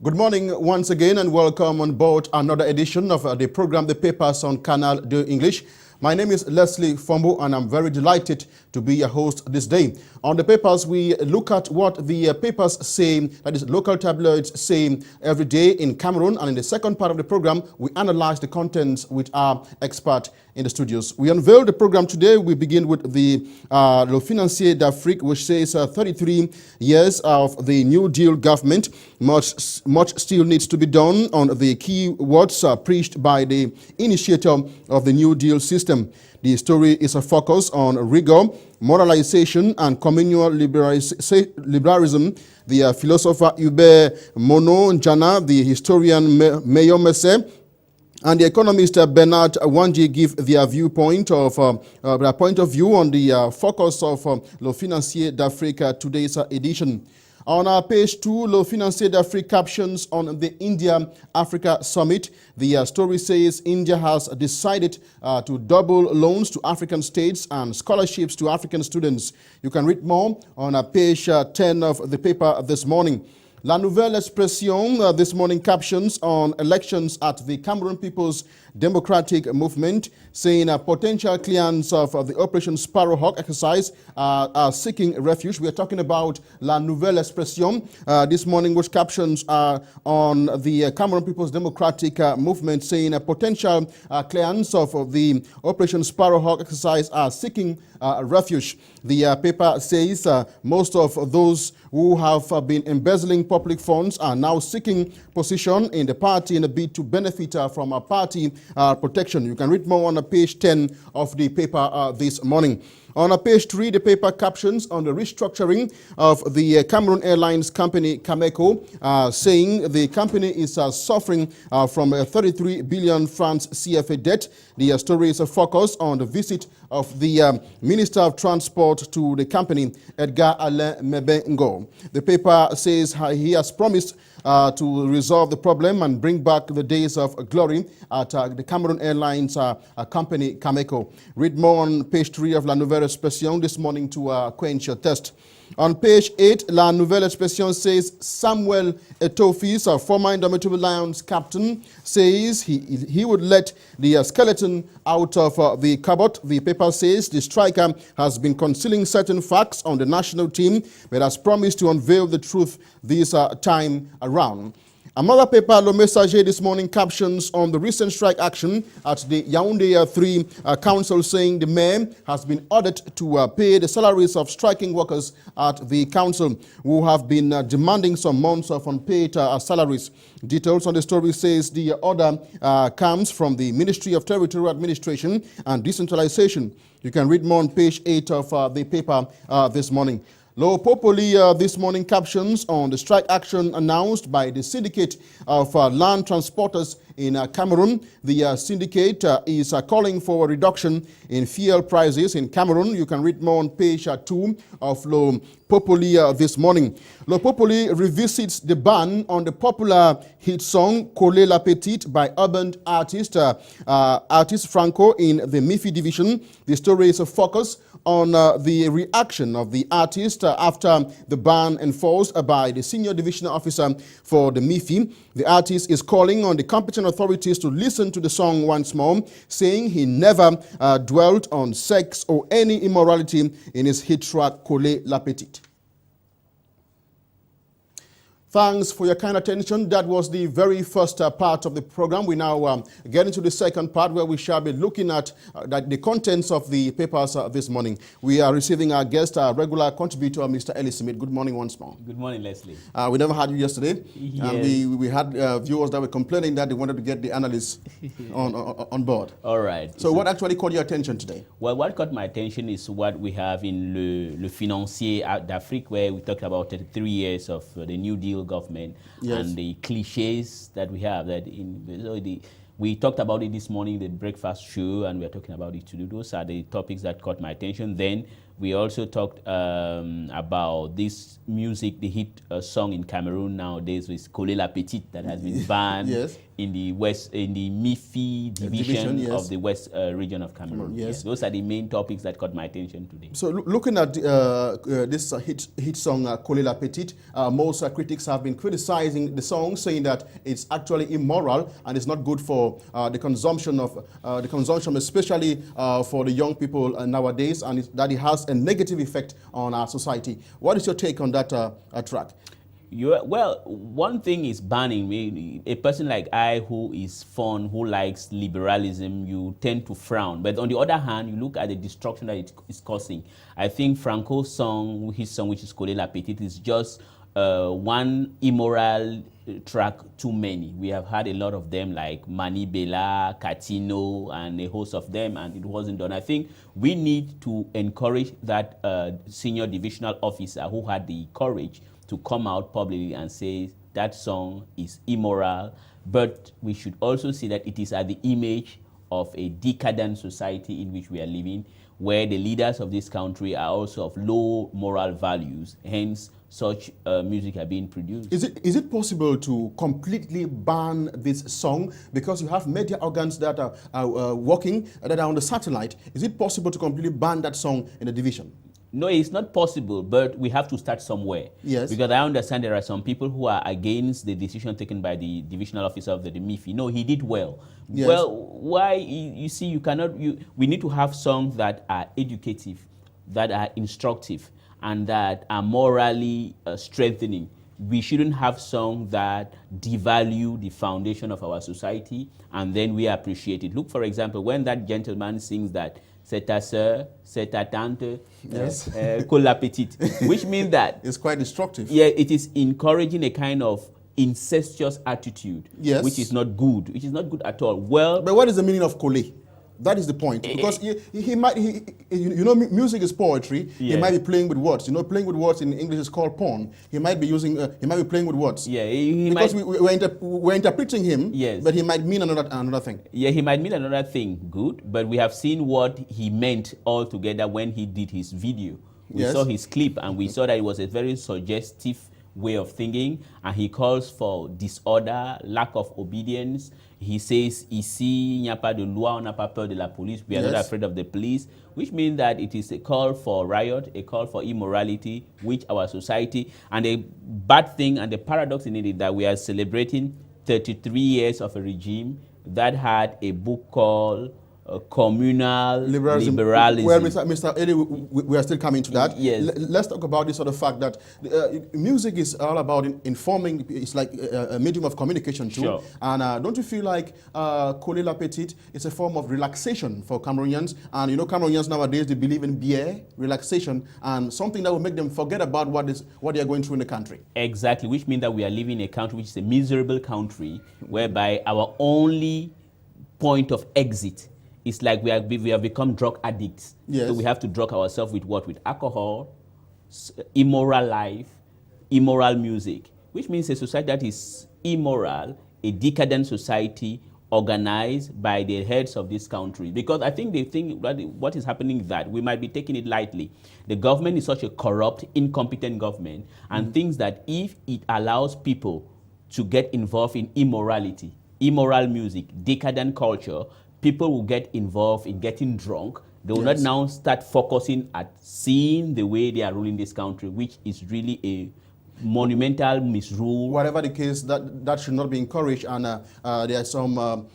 Good morning once again and welcome on board another edition of the program The Papers on Canal de English. My name is Lesley Fombuh and I'm very delighted to be your host this day. On The Papers, we look at what the papers say, that is local tabloids say every day in Cameroon. And in the second part of the program, we analyze the contents with our expert in the studios. We unveil the program today. We begin with the Le Financier d'Afrique, which says 33 years of the New Deal government. Much still needs to be done on the key words preached by the initiator of the New Deal system. The story is a focus on rigor, moralization, and communal liberalism. The philosopher Hubert Mono Njana, the historian Mayo Messe, and the economist Bernard Wanji give their viewpoint of their point of view on the focus of Le Financier d'Afrique today's edition. On page 2, Le Financier d'Afrique captions on the India-Africa Summit. The story says India has decided to double loans to African states and scholarships to African students. You can read more on page 10 of the paper this morning. La Nouvelle Expression this morning captions on elections at the Cameroon People's Democratic Movement, saying potential clients of the Operation Sparrowhawk exercise are seeking refuge. We are talking about La Nouvelle Expression this morning, which captions on the Cameroon People's Democratic Movement, saying potential clients of the Operation Sparrowhawk exercise are seeking refuge. The paper says most of those who have been embezzling public funds are now seeking position in the party in a bid to benefit from a party protection. You can read more on page 10 of the paper this morning. On page 3, the paper captions on the restructuring of the Cameroon Airlines company Cameco, saying the company is suffering from a 33 billion francs CFA debt. The story is a focus on the visit of the Minister of Transport to the company, Edgar Alain Mebengo. The paper says he has promised to resolve the problem and bring back the days of glory at the Cameroon Airlines company Cameco. Read more on page 3 of La Nouvelle Expression this morning to quench your thirst. On page 8, La Nouvelle Expression says Samuel Etofis, a former Indomitable Lions captain, says he would let the skeleton out of the cupboard. The paper says the striker has been concealing certain facts on the national team, but has promised to unveil the truth this time around. Another paper, Le Messager, this morning captions on the recent strike action at the Yaoundé 3 Council, saying the mayor has been ordered to pay the salaries of striking workers at the council who have been demanding some months of unpaid salaries. Details on the story says the order comes from the Ministry of Territorial Administration and Decentralization. You can read more on page 8 of the paper this morning. Lo Populi this morning captions on the strike action announced by the syndicate of land transporters in Cameroon. The syndicate is calling for a reduction in fuel prices in Cameroon. You can read more on page 2 of Lo Populi this morning. Lo Populi revisits the ban on the popular hit song Coller la Petite by urban artist Franco in the Mifi division. The story is a focus on the reaction of the artist after the ban enforced by the senior divisional officer for the MIFI. The artist is calling on the competent authorities to listen to the song once more, saying he never dwelt on sex or any immorality in his hit track Coller la Petite. Thanks for your kind attention. That was the very first part of the program. We now get into the second part where we shall be looking at the contents of the papers this morning. We are receiving our guest, our regular contributor, Mr. Ellie Smith. Good morning once more. Good morning, Lesley. We never had you yesterday. Yes. And we had viewers that were complaining that they wanted to get the analysts on board. All right. So what actually caught your attention today? Well, what caught my attention is what we have in Le Financier d'Afrique, where we talked about 33 years of the New Deal government. Yes. And the cliches that we have. We talked about it this morning, the breakfast show, and we are talking about it today. Those are the topics that caught my attention. Then we also talked about this music, the hit song in Cameroon nowadays with Coller la Petite that has been banned. Yes. in the West, in the MIFI division yes. of the West region of Cameroon. Yes. Those are the main topics that caught my attention today. So looking at this hit song, Coller la Petite, most critics have been criticizing the song, saying that it's actually immoral and it's not good for the consumption, especially for the young people nowadays, and that it has a negative effect on our society. What is your take on that track? Well, one thing is banning. A person like I who is fun, who likes liberalism, you tend to frown. But on the other hand, you look at the destruction that it is causing. I think Franco's song, his song, which is Coller la Petite, is just one immoral track too many. We have had a lot of them like Mani Bella, Catino, and a host of them, and it wasn't done. I think we need to encourage that senior divisional officer who had the courage to come out publicly and say that song is immoral, but we should also see that it is at the image of a decadent society in which we are living, where the leaders of this country are also of low moral values, hence such music are being produced. Is it possible to completely ban this song? Because you have media organs that are working, that are on the satellite. Is it possible to completely ban that song in the division? No, it's not possible, but we have to start somewhere. Yes. Because I understand there are some people who are against the decision taken by the divisional officer of the MIFI. No, he did well. Yes. Well, why? You see, you cannot. We need to have songs that are educative, that are instructive, and that are morally strengthening. We shouldn't have songs that devalue the foundation of our society, and then we appreciate it. Look, for example, when that gentleman sings that, c'est ta sœur, c'est ta tante, yes. Coller la Petite, which means that it's quite destructive. Yeah, it is encouraging a kind of incestuous attitude, yes, which is not good, which is not good at all. Well, but what is the meaning of coller? That is the point, because he might, music is poetry. Yeah. He might be playing with words. Playing with words in English is called porn. He might be using, he might be playing with words. Yeah, because we're interpreting him. Yes. But he might mean another thing. Yeah, he might mean another thing. Good, but we have seen what he meant altogether when he did his video. We saw his clip, and we saw that it was a very suggestive way of thinking, and he calls for disorder, lack of obedience. He says, ici, il n'y a pas de loi, on n'a pas peur de la police. We are not afraid of the police, which means that it is a call for riot, a call for immorality, which our society, and the bad thing and the paradox in it is that we are celebrating 33 years of a regime that had a book called communal liberalism. Well, Mr. Eli, we are still coming to that. Yes. Let's talk about this sort of fact that music is all about informing. It's like a medium of communication too. Sure. And don't you feel like Coller la Petite is a form of relaxation for Cameroonians? And Cameroonians nowadays, they believe in beer, relaxation, and something that will make them forget about what they are going through in the country. Exactly, which means that we are living in a country which is a miserable country, whereby our only point of exit it's like we have become drug addicts. Yes. So we have to drug ourselves with what? With alcohol, immoral life, immoral music, which means a society that is immoral, a decadent society organized by the heads of this country. Because I think they think that what is happening is that we might be taking it lightly. The government is such a corrupt, incompetent government, and thinks that if it allows people to get involved in immorality, immoral music, decadent culture, people will get involved in getting drunk. They will not now start focusing at seeing the way they are ruling this country, which is really a monumental misrule. Whatever the case, that should not be encouraged. And there are some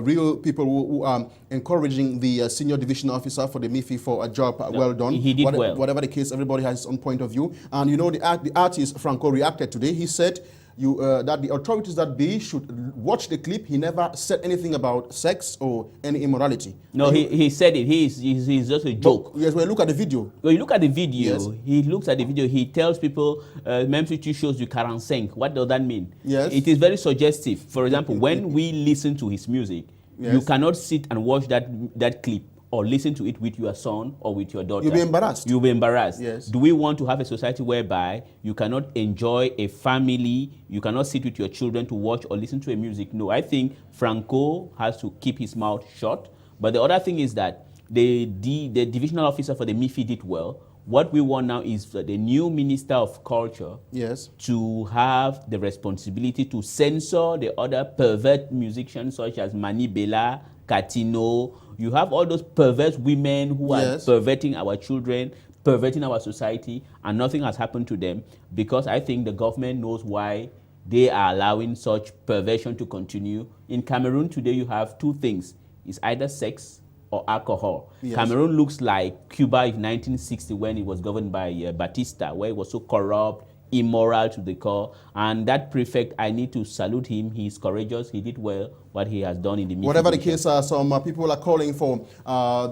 real people who are encouraging the senior division officer for the MIFI for a job well done. He did well. Whatever the case, everybody has his own point of view. And the artist Franco reacted today. He said that the authorities that be should watch the clip. He never said anything about sex or any immorality. No, he said it. He's just a joke. But, yes, when you look at the video. When you look at the video, he looks at the video, he tells people, même si tu shows du 45. What does that mean? Yes. It is very suggestive. For example, when we listen to his music, you cannot sit and watch that clip or listen to it with your son or with your daughter. You'll be embarrassed. You'll be embarrassed. Yes. Do we want to have a society whereby you cannot enjoy a family, you cannot sit with your children to watch or listen to a music? No, I think Franco has to keep his mouth shut. But the other thing is that the divisional officer for the MIFI did well What we want now is for the new Minister of Culture Yes. to have the responsibility to censor the other pervert musicians such as Mani Bella, Katino. You have all those perverse women who are perverting our children, perverting our society, and nothing has happened to them, because I think the government knows why they are allowing such perversion to continue. In Cameroon today, you have two things. It's either sex or alcohol. Yes. Cameroon looks like Cuba in 1960 when it was governed by Batista, where it was so corrupt, immoral to the core. And that prefect, I need to salute him. He's courageous. He did well what he has done in the Whatever the case, some people are calling for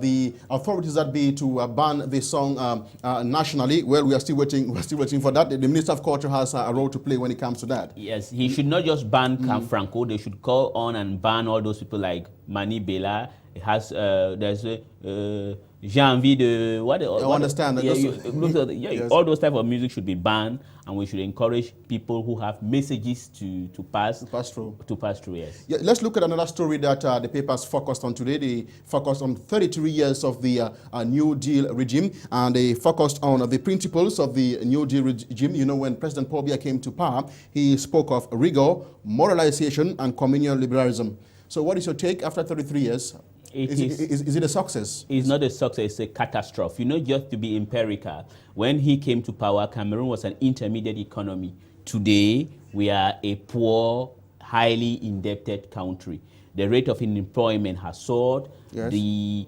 the authorities that be to ban the song nationally. Well, we are still waiting. We're still waiting for that. The Minister of Culture has a role to play when it comes to that. Yes, he should not just ban Franco. They should call on and ban all those people like Mani Bella. It has there's j'ai envie de what? I understand. Yes. All those type of music should be banned, and we should encourage people who have messages to pass through. Yes. Yeah, let's look at another story that the papers focused on today. They focused on 33 years of the New Deal regime, and they focused on the principles of the New Deal regime. You know, when President Paul Biya came to power, he spoke of rigor, moralization, and communal liberalism. So, what is your take after 33 years? Is it a success? It's not a success, it's a catastrophe. You know, just to be empirical, when he came to power, Cameroon was an intermediate economy. Today, we are a poor, highly indebted country. The rate of unemployment has soared. Yes. The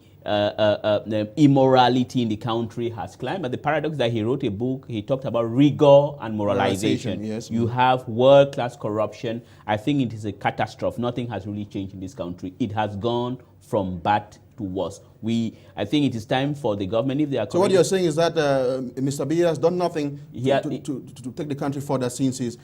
immorality in the country has climbed. But the paradox that he wrote a book, he talked about rigor and moralization. Yes. You have world-class corruption. I think it is a catastrophe. Nothing has really changed in this country. It has gone from bad to worse. I think it is time for the government, if they are. So what you're saying is that Mr. Biya has done nothing to take the country further since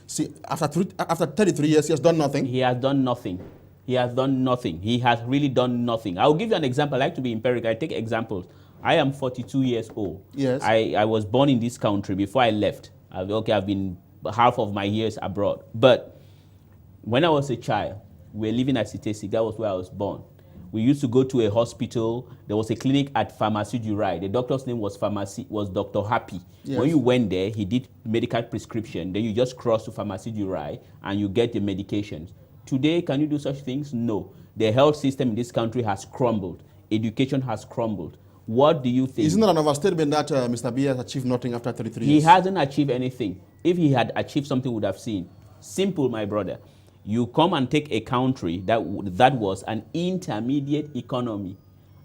after 33 years, he has done nothing? He has done nothing. He has done nothing. He has really done nothing. I'll give you an example. I like to be empirical. I take examples. I am 42 years old. Yes. I was born in this country before I left. I've been half of my years abroad. But when I was a child, we were living at Sitesi. That was where I was born. We used to go to a hospital. There was a clinic at Pharmacie du Rail. The doctor's name was Dr. Happy. Yes. When you went there, he did medical prescription. Then you just cross to Pharmacie du Rail and you get the medications. Today, can you do such things? No. The health system in this country has crumbled. Education has crumbled. What do you think? Isn't that an overstatement that Mr. Biya has achieved nothing after 33 years? He hasn't achieved anything. If he had achieved something, we would have seen. Simple, my brother. You come and take a country that was an intermediate economy,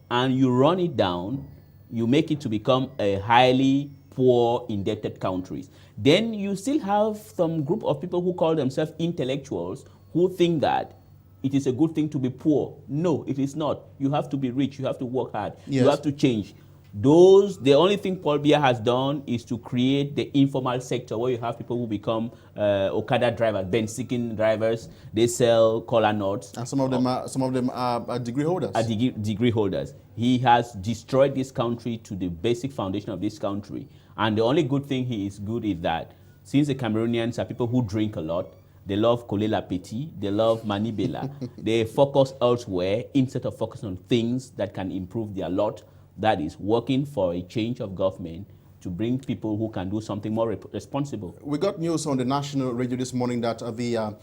and you run it down, you make it to become a highly poor, indebted country. Then you still have some group of people who call themselves intellectuals who think that it is a good thing to be poor. No, it is not. You have to be rich. You have to work hard. Yes. You have to change. The only thing Paul Biya has done is to create the informal sector where you have people who become Okada drivers, benz-seeking drivers. They sell kola nuts. And some of them are degree holders. Degree holders. He has destroyed this country to the basic foundation of this country. And the only good thing he is good is that since the Cameroonians are people who drink a lot, they love Kolela Petit, they love Mani Bella, they focus elsewhere instead of focusing on things that can improve their lot. That is working for a change of government to bring people who can do something more responsible. We got news on the national radio this morning that the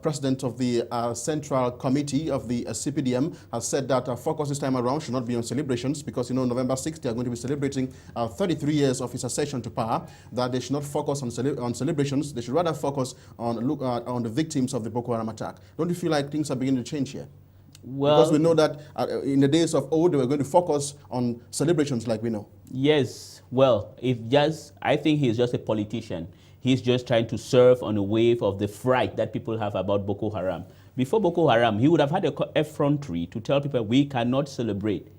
president of the Central Committee of the CPDM has said that focus this time around should not be on celebrations because, you know, November 6th, they are going to be celebrating 33 years of his accession to power, that they should not focus on celebrations. They should rather focus on the victims of the Boko Haram attack. Don't you feel like things are beginning to change here? Well, because we know that in the days of old, they were going to focus on celebrations like we know. Yes. Well, I think he's just a politician. He's just trying to surf on a wave of the fright that people have about Boko Haram. Before Boko Haram, he would have had a effrontery to tell people we cannot celebrate.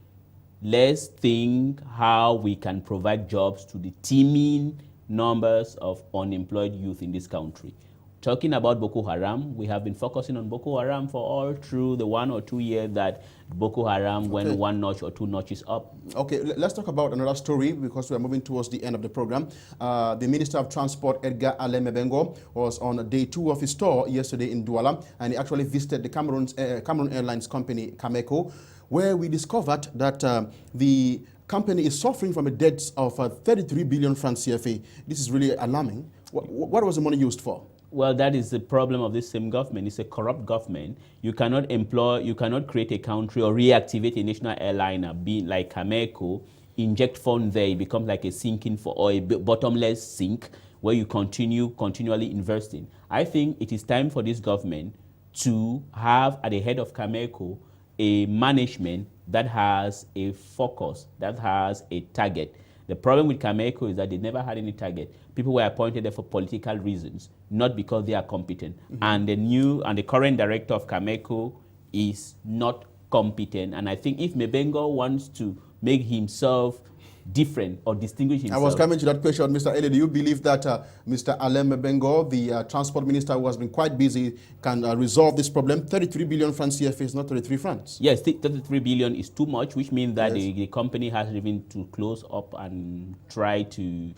Let's think how we can provide jobs to the teeming numbers of unemployed youth in this country. Talking about Boko Haram, we have been focusing on Boko Haram for all through the 1 or 2 years that Boko Haram went 1 notch or 2 notches up. Okay, let's talk about another story because we are moving towards the end of the program. The Minister of Transport, Edgar Alem-Ebengo, was on day 2 of his tour yesterday in Douala, and he actually visited the Cameroon Airlines company, Cameco, where we discovered that the company is suffering from a debt of 33 billion francs CFA. This is really alarming. What was the money used for? Well, that is the problem of this same government. It's a corrupt government. You cannot create a country or reactivate a national airliner, being like Cameroon, inject funds there, it becomes like a sinking or a bottomless sink where you continually investing. I think it is time for this government to have at the head of Cameroon a management that has a focus, that has a target. The problem with Cameroon is that they never had any target. People were appointed there for political reasons, not because they are competent. And the current director of Cameroon is not competent. And I think if Mebengo wants to make himself different or distinguish himself. I was coming to that question, Mr. Ele. Do you believe that Mr. Alain Mebengo, the transport minister who has been quite busy, can resolve this problem? 33 billion francs CFA is not 33 francs. Yes, 33 billion is too much, which means that the company has even to close up and try to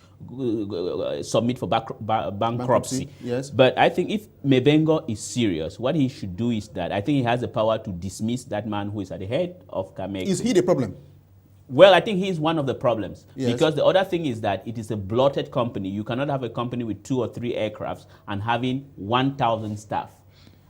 submit for bankruptcy. Yes. But I think if Mebengo is serious, what he should do is that I think he has the power to dismiss that man who is at the head of Cameroon. Is he the problem? Well, I think he's one of the problems. Yes. Because the other thing is that it is a bloated company. You cannot have a company with 2 or 3 aircrafts and having 1,000 staff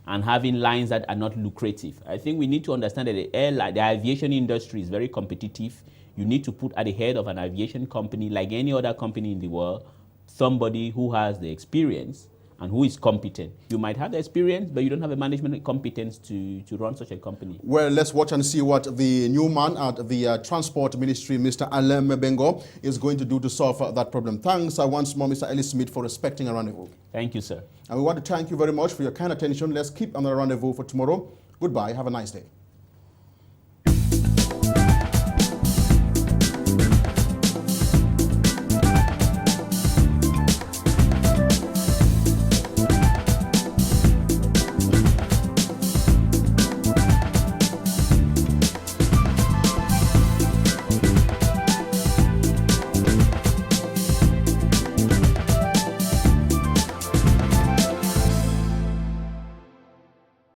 and having lines that are not lucrative. I think we need to understand that the aviation industry is very competitive. You need to put at the head of an aviation company, like any other company in the world, somebody who has the experience and who is competent. You might have the experience, but you don't have the management competence to run such a company. Well, let's watch and see what the new man at the Transport Ministry, Mr. Alain Mebengo, is going to do to solve that problem. Thanks once more, Mr. Ellis Smith, for respecting a rendezvous. Thank you, sir. And we want to thank you very much for your kind attention. Let's keep another rendezvous for tomorrow. Goodbye. Have a nice day.